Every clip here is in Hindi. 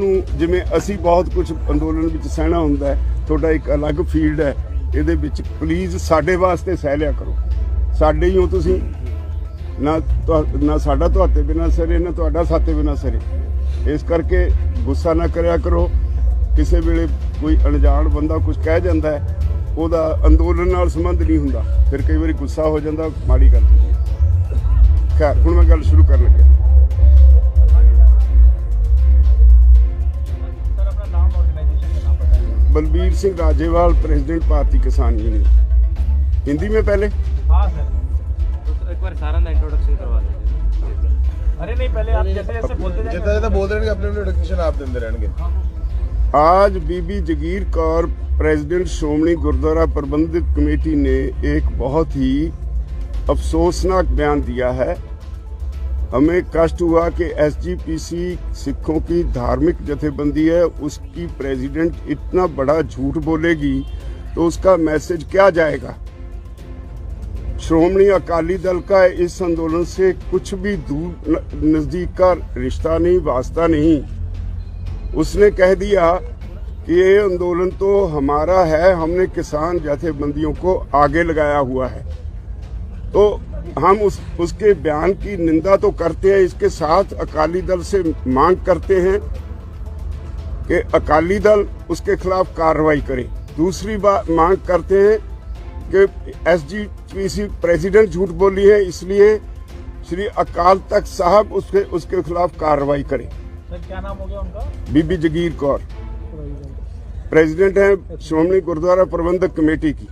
ਉਹਨੂੰ ਜਿਵੇਂ ਅਸੀਂ ਬਹੁਤ ਕੁਝ ਅੰਦੋਲਨ ਵਿੱਚ ਸਹਿਣਾ ਹੁੰਦਾ ਹੈ, ਤੁਹਾਡਾ ਇੱਕ ਅਲੱਗ ਫੀਲਡ ਹੈ, ਇਹਦੇ ਵਿੱਚ ਪਲੀਜ਼ ਸਾਡੇ ਵਾਸਤੇ ਸਹਿ ਲਿਆ ਕਰੋ। ਸਾਡੇ ਹੀ ਹੋ ਤੁਸੀਂ, ਨਾ ਸਾਡਾ ਤੁਹਾਡੇ ਬਿਨਾਂ ਸਰੇ, ਨਾ ਤੁਹਾਡਾ ਸਾਤੇ ਬਿਨਾਂ ਸਰੇ। ਇਸ ਕਰਕੇ ਗੁੱਸਾ ਨਾ ਕਰਿਆ ਕਰੋ। ਕਿਸੇ ਵੇਲੇ ਕੋਈ ਅਣਜਾਣ ਬੰਦਾ ਕੁਝ ਕਹਿ ਜਾਂਦਾ ਹੈ, ਉਹਦਾ ਅੰਦੋਲਨ ਨਾਲ ਸੰਬੰਧ ਨਹੀਂ ਹੁੰਦਾ, ਫਿਰ ਕਈ ਵਾਰੀ ਗੁੱਸਾ ਹੋ ਜਾਂਦਾ, ਮਾੜੀ ਗੱਲ ਹੁੰਦੀ ਹੈ। ਖੈਰ ਹੁਣ ਮੈਂ ਗੱਲ ਸ਼ੁਰੂ ਕਰਨ ਲੱਗਿਆ। बलबीर सिंह राजेवाल, प्रेसिडेंट पार्टी किसान यूनियन। हिंदी में पहले हाँ सर, तो एक बार सारा ना इंट्रोडक्शन करवा दीजिए। अरे नहीं, पहले आप जैसे जैसे बोलते जाएंगे, जितना बोल रहे हैं अपने इंट्रोडक्शन आप देते रहेंगे। आज बीबी जगीर कौर, प्रेसिडेंट श्रोमणी गुरुद्वारा प्रबंधक कमेटी ने एक बहुत ही अफसोसनाक बयान दिया है। हमें कष्ट हुआ कि एसजीपीसी सिखों की धार्मिक जथेबंदी है, उसकी प्रेसिडेंट इतना बड़ा झूठ बोलेगी तो उसका मैसेज क्या जाएगा। श्रोमणी अकाली दल का इस आंदोलन से कुछ भी दूर नजदीक का रिश्ता नहीं, वास्ता नहीं। उसने कह दिया कि ये आंदोलन तो हमारा है, हमने किसान जथेबंदियों को आगे लगाया हुआ है। तो हम उसके बयान की निंदा तो करते हैं, इसके साथ अकाली दल से मांग करते हैं कि अकाली दल उसके खिलाफ कार्रवाई करे। दूसरी बात मांग करते हैं कि एसजीपीसी प्रेसिडेंट झूठ बोली है, इसलिए श्री अकाल तख्त साहब उसके खिलाफ कार्रवाई करे। सर क्या नाम हो गया उनका? बीबी जगीर कौर प्रेसिडेंट है श्रोमणी गुरुद्वारा प्रबंधक कमेटी की।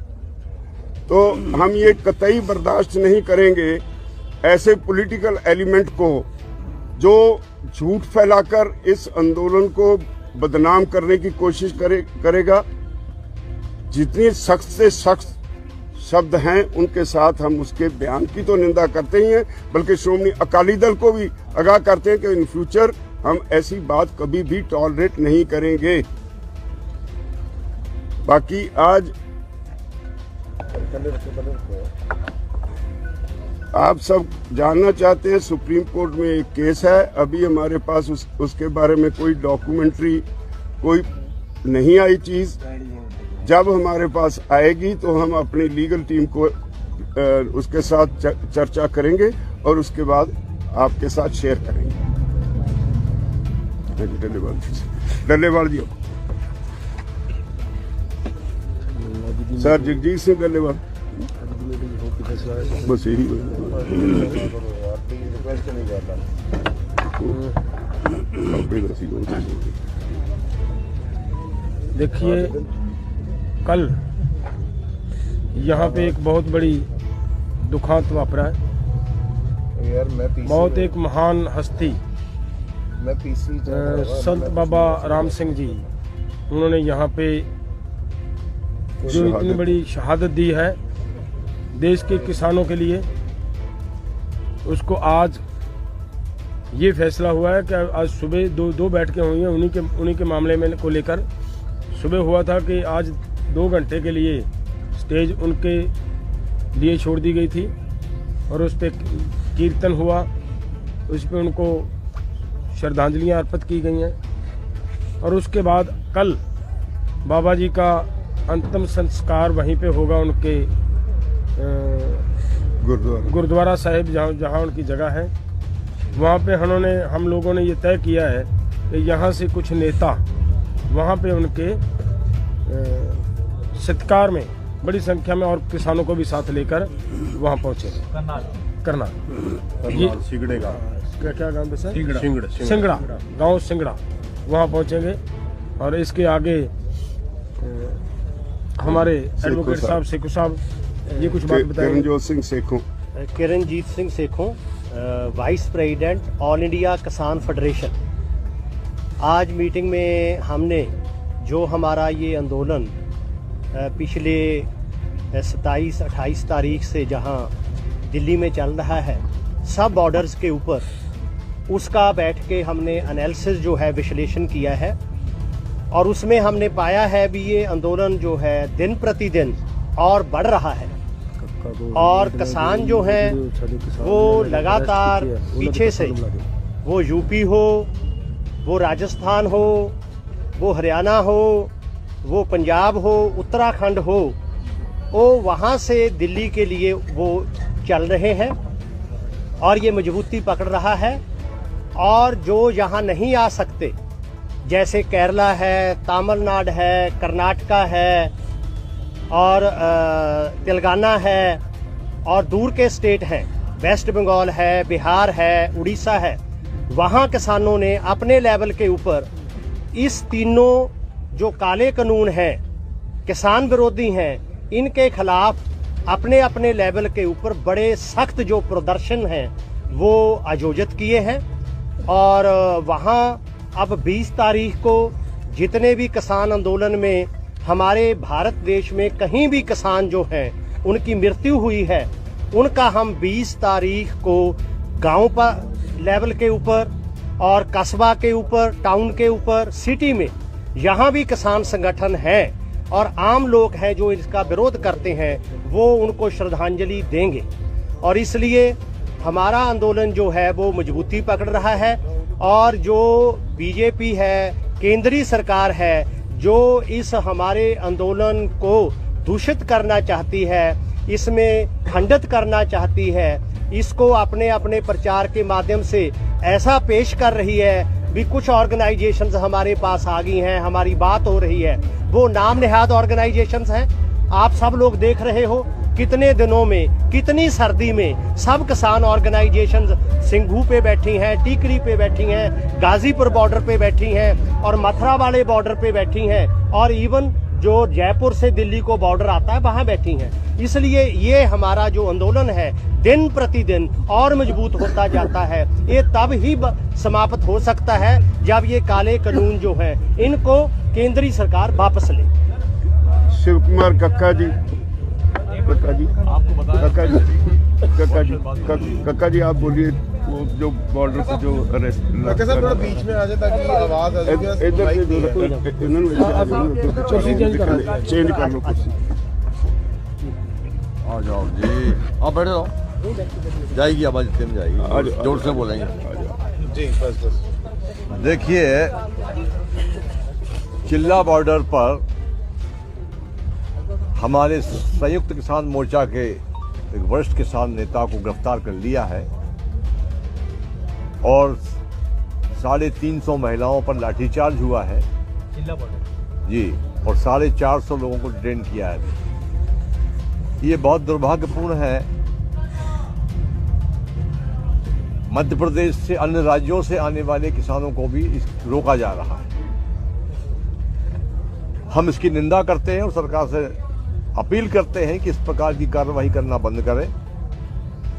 तो हम ये कतई बर्दाश्त नहीं करेंगे ऐसे पॉलिटिकल एलिमेंट को जो झूठ फैलाकर इस आंदोलन को बदनाम करने की कोशिश करेगा। जितनी सख्त से सख्त शब्द हैं उनके साथ हम उसके बयान की तो निंदा करते ही हैं, बल्कि श्रोमणी अकाली दल को भी आगाह करते हैं कि इन फ्यूचर हम ऐसी बात कभी भी टॉलरेट नहीं करेंगे। बाकी आज आप सब जानना चाहते हैं, सुप्रीम कोर्ट में एक केस है, अभी हमारे पास उसके बारे में कोई डॉक्यूमेंट्री कोई नहीं आई चीज। जब हमारे पास आएगी तो हम अपनी लीगल टीम को उसके साथ चर्चा करेंगे और उसके बाद आपके साथ शेयर करेंगे। डल्लेवाल जी, सर जगजीत सिंह डल्लेवाल, बस यही देखिए, कल यहाँ पे एक बहुत बड़ी दुखांत वापरा है। बहुत एक महान हस्ती संत बाबा राम सिंह जी, उन्होंने यहाँ पे जो इतनी बड़ी शहादत दी है देश के किसानों के लिए, उसको आज ये फैसला हुआ है कि आज सुबह दो बैठकें हुई हैं उन्हीं के मामले में को लेकर। सुबह हुआ था कि आज 2 घंटे के लिए स्टेज उनके लिए छोड़ दी गई थी और उस पर कीर्तन हुआ, उस पर उनको श्रद्धांजलियाँ अर्पित की गई हैं। और उसके बाद कल बाबा जी का अंतिम संस्कार वहीं पे होगा, उनके गुरुद्वारा साहिब जहाँ उनकी जगह है, वहाँ पे हम लोगों ने ये तय किया है कि यहाँ से कुछ नेता वहाँ पे उनके सत्कार में बड़ी संख्या में और किसानों को भी साथ लेकर वहाँ पहुँचे। करनाल सिंगड़े का क्या गाँव है सर? सिंगड़ा गाँव सिंगड़ा, वहाँ पहुँचेंगे। और इसके आगे हमारे एडवोकेट साहब सेखू साहब ये कुछ बात बताएंगे। Kiranjit Singh Sekhon, vice president all India Kisan federation. आज मीटिंग में हमने जो हमारा ये आंदोलन पिछले 27-28 तारीख से जहां दिल्ली में चल रहा है सब बॉर्डर्स के ऊपर, उसका बैठ के हमने एनालिसिस जो है विश्लेषण किया है और उसमें हमने पाया है भी ये आंदोलन जो है दिन प्रतिदिन और बढ़ रहा है और किसान जो हैं वो लगातार पीछे से, वो यूपी हो, वो राजस्थान हो, वो हरियाणा हो, वो पंजाब हो, उत्तराखंड हो, वो वहाँ से दिल्ली के लिए वो चल रहे हैं और ये मजबूती पकड़ रहा है। और जो यहाँ नहीं आ सकते, जैसे केरला है, तमिलनाडु है, कर्नाटका है और तेलंगाना है और दूर के स्टेट हैं, वेस्ट बंगाल है, बिहार है, उड़ीसा है, वहाँ किसानों ने अपने लेवल के ऊपर इस तीनों जो काले कानून हैं, किसान विरोधी हैं, इनके खिलाफ अपने अपने लेवल के ऊपर बड़े सख्त जो प्रदर्शन हैं वो आयोजित किए हैं। और वहाँ अब 20 तारीख को जितने भी किसान आंदोलन में हमारे भारत देश में कहीं भी किसान जो हैं उनकी मृत्यु हुई है, उनका हम 20 तारीख को गांव पर लेवल के ऊपर और कस्बा के ऊपर, टाउन के ऊपर, सिटी में, यहाँ भी किसान संगठन हैं और आम लोग हैं जो इसका विरोध करते हैं, वो उनको श्रद्धांजलि देंगे। और इसलिए हमारा आंदोलन जो है वो मजबूती पकड़ रहा है। और जो बीजेपी है, केंद्रीय सरकार है, जो इस हमारे आंदोलन को दूषित करना चाहती है, इसमें खंडित करना चाहती है, इसको अपने अपने प्रचार के माध्यम से ऐसा पेश कर रही है भी कुछ ऑर्गेनाइजेशंस हमारे पास आ गई हैं, हमारी बात हो रही है, वो नाम नेहाद ऑर्गेनाइजेशंस हैं। आप सब लोग देख रहे हो कितने दिनों में, कितनी सर्दी में सब किसान ऑर्गेनाइजेशंस सिंघू पे बैठी हैं, टीकरी पे बैठी हैं, गाजीपुर बॉर्डर पे बैठी हैं और मथुरा वाले बॉर्डर पे बैठी हैं और इवन जो जयपुर से दिल्ली को बॉर्डर आता है वहां बैठी हैं। इसलिए ये हमारा जो आंदोलन है दिन प्रतिदिन और मजबूत होता जाता है। ये तब ही समाप्त हो सकता है जब ये काले कानून जो हैं इनको केंद्रीय सरकार वापस ले। शिव कुमार कक्का जी, कक्का जी, कक्का जी, कक्का जी, कक्का जी, आप बोलिए। वो जो बॉर्डर पे जो अरेस्ट, कक्का साहब थोड़ा बीच में आ जाए ताकि आवाज आ जाए। इधर चेंज कर लो कुर्सी। आ जाओ जी, आप बैठे रहो, जाएगी आवाज, इतने में जाएगी, जोर से बोलेंगे जी। बस बस देखिए, चिल्ला बॉर्डर पर हमारे संयुक्त किसान मोर्चा के एक वरिष्ठ किसान नेता को गिरफ्तार कर लिया है और 350 महिलाओं पर लाठीचार्ज हुआ है जी, और 450 लोगों को डिटेन किया है। ये बहुत दुर्भाग्यपूर्ण है। मध्य प्रदेश से, अन्य राज्यों से आने वाले किसानों को भी रोका जा रहा है। हम इसकी निंदा करते हैं और सरकार से अपील करते हैं कि इस प्रकार की कार्रवाई करना बंद करें,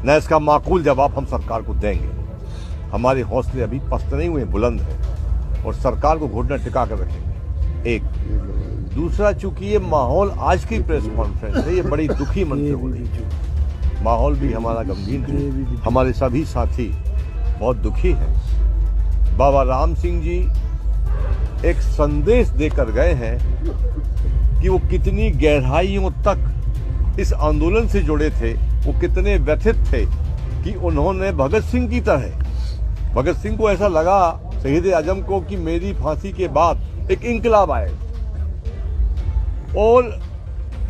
न इसका माकूल जवाब हम सरकार को देंगे। हमारे हौसले अभी पस्त नहीं हुए, बुलंद हैं और सरकार को घुटना टिका कर रखेंगे। एक दूसरा, चूंकि ये माहौल, आज की प्रेस कॉन्फ्रेंस है, ये बड़ी दुखी मन से हो रही है, माहौल भी हमारा गंभीर है, हमारे सभी साथी बहुत दुखी हैं। बाबा राम सिंह जी एक संदेश देकर गए हैं कि वो कितनी गहराइयों तक इस आंदोलन से जुड़े थे, वो कितने व्यथित थे कि उन्होंने भगत सिंह की तरह, भगत सिंह को ऐसा लगा, शहीद आजम को, कि मेरी फांसी के बाद एक इंकलाब आए। और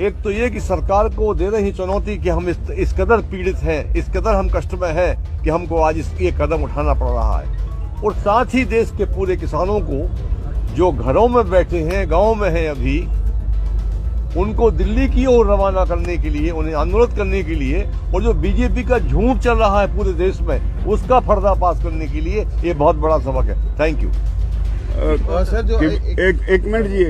एक तो ये कि सरकार को दे रही चुनौती कि हम इस कदर पीड़ित हैं, इस कदर हम कष्ट में हैं कि हमको आज इसकी कदम उठाना पड़ रहा है। और साथ ही देश के पूरे किसानों को जो घरों में बैठे हैं, गाँव में हैं अभी, उनको दिल्ली की ओर रवाना करने के लिए, उन्हें आंदोलन करने के लिए, और जो बीजेपी का झूठ चल रहा है पूरे देश में, उसका पर्दाफाश करने के लिए ये बहुत बड़ा सबक है। Thank you. सर जो एक मिनट जी,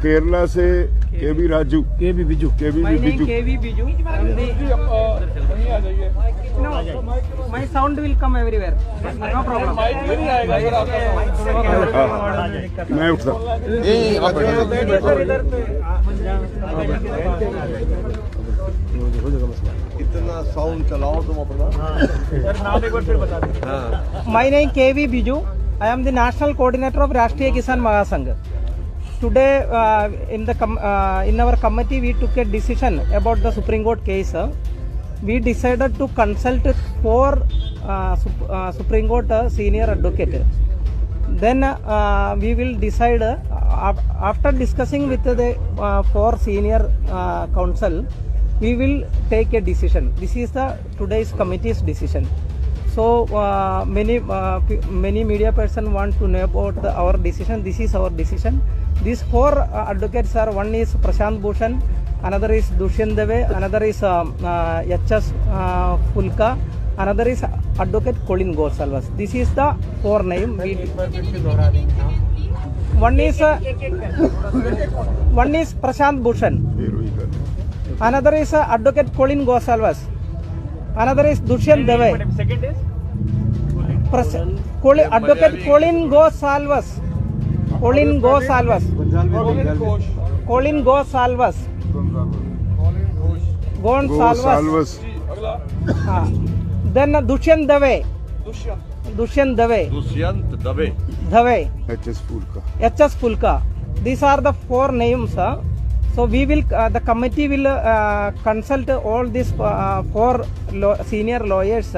केरला से केवी राजू, केवी बिजू, केवी बिजू, केवी Biju, my sound will come everywhere, no problem. मैं उठता। इतना साउंड चलाओ तुम अपना। My name KV Biju. I am the national coordinator of Rashtriya Kisan Mahasangh. Today, in our committee, we took a decision about the Supreme Court case. We decided to consult 4 Supreme Court senior advocate. then we will decide after discussing with the 4 senior council, we will take a decision. This is the today's committee's decision. So many media person want to know about our decision. This is our decision. These 4 advocates are, one is Prashant Bhushan, another is Dushyant Dave, another is H.S. Fulka, another is Advocate Colin Gosalvas. This is the 4 name. One is Prashant Bhushan, ਫਿਰ ਉਹੀ ਗੱਲ ਹੈ। another is Advocate Colin Gosalvas, another is Dushyant Dave, Second is Advocate Colin Gosalvas, Colin Gosalvas, Colin Gosalvas, Gonsalvas. Then Dushyant Dave, Dushyant Dave, Dushyant दबे Dave, HS Fulka। H.S. Fulka. These are the 4 names. So we will, the committee will consult all these 4 senior lawyers.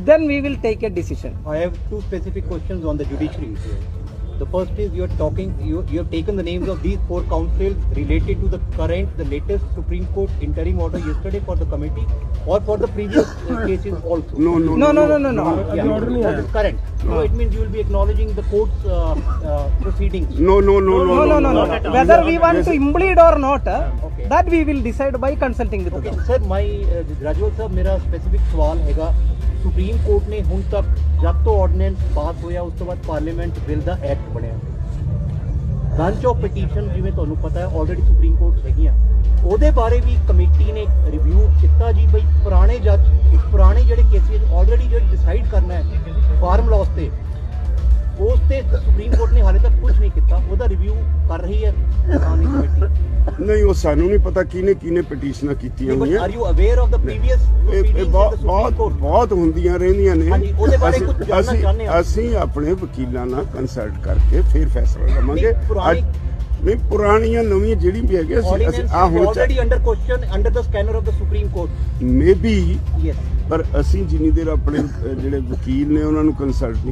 Then we will take a decision. I have 2 specific questions on the judiciary. The first is you have taken the names of these 4 counsels related to the latest Supreme Court interim order yesterday for the committee or for the previous cases also. No, no, No, no, no, no, no. Yeah, that is current. So it means you will be acknowledging the court's proceedings. No, no, no, no, No, no, no, no. Whether we want to implead or not, Okay. that we will decide by consulting with Okay, them. sir, my Rajwal sir, मेरा स्पेसिफिक सवाल हैगा ਸੁਪਰੀਮ ਕੋਰਟ ਨੇ ਹੁਣ ਤੱਕ ਜਦ ਤੋਂ ਆਰਡੀਨੈਂਸ ਪਾਸ ਹੋਇਆ ਉਸ ਤੋਂ ਬਾਅਦ ਪਾਰਲੀਮੈਂਟ ਬਿੱਲ ਦਾ ਐਕਟ ਬਣਿਆ ਬ੍ਰਾਂਚ ਆਫ ਪਟੀਸ਼ਨ ਜਿਵੇਂ ਤੁਹਾਨੂੰ ਪਤਾ ਹੈ ਆਲਰੇਡੀ ਸੁਪਰੀਮ ਕੋਰਟ ਹੈਗੀਆਂ ਉਹਦੇ ਬਾਰੇ ਵੀ ਕਮੇਟੀ ਨੇ ਰਿਵਿਊ ਕੀਤਾ ਜੀ ਬਈ ਪੁਰਾਣੇ ਜੱਜ ਪੁਰਾਣੇ ਜਿਹੜੇ ਕੇਸਿਸ ਆਲਰੇਡੀ ਜਿਹੜੇ ਡਿਸਾਈਡ ਕਰਨਾ ਹੈ ਫਾਰਮ ਲਾਸ ਤੇ ਉਸ ਤੇ ਸੁਪਰੀਮ ਕੋਰਟ ਨੇ ਹਾਲੇ ਤੱਕ ਕੁਝ ਨਹੀਂ ਕੀਤਾ ਉਹਦਾ ਰਿਵਿਊ ਕਰ ਰਹੀ ਹੈ ਕਾਨੂੰਨੀ ਕਮੇਟੀ ਨਹੀਂ ਉਹ ਸਾਨੂੰ ਨਹੀਂ ਪਤਾ ਕਿਹਨੇ ਪਟੀਸ਼ਨਾਂ ਕੀਤੀਆਂ ਬਟ ਹੋਈਆਂ। Are you aware of the previous ਇਹ ਬਹੁਤ ਹੁੰਦੀਆਂ ਰਹਿੰਦੀਆਂ ਨੇ। ਹਾਂਜੀ, ਉਹਦੇ ਬਾਰੇ ਕੁਝ ਜਾਣਨਾ ਚਾਹੁੰਦੇ ਹਾਂ। ਅਸੀਂ ਆਪਣੇ ਵਕੀਲਾਂ ਨਾਲ ਕੰਸਲਟ ਕਰਕੇ ਫਿਰ ਫੈਸਲਾ ਲਵਾਂਗੇ। ਨਹੀਂ, ਨਹੀਂ ਪੁਰਾਣੀਆਂ ਨਵੀਆਂ ਜਿਹੜੀ ਵੀ ਹੈਗੇ ਅਸੀਂ ਹੁਣ already under question under the scanner of the Supreme Court. Maybe Yes. ਪਰ ਅਸੀਂ ਜਿੰਨੀ ਦੇਰ ਆਪਣੇ ਜਿਹੜੇ ਵਕੀਲ ਨੇ ਉਹਨਾਂ ਨੂੰ ਕੰਸਲਟ ਨਹੀਂ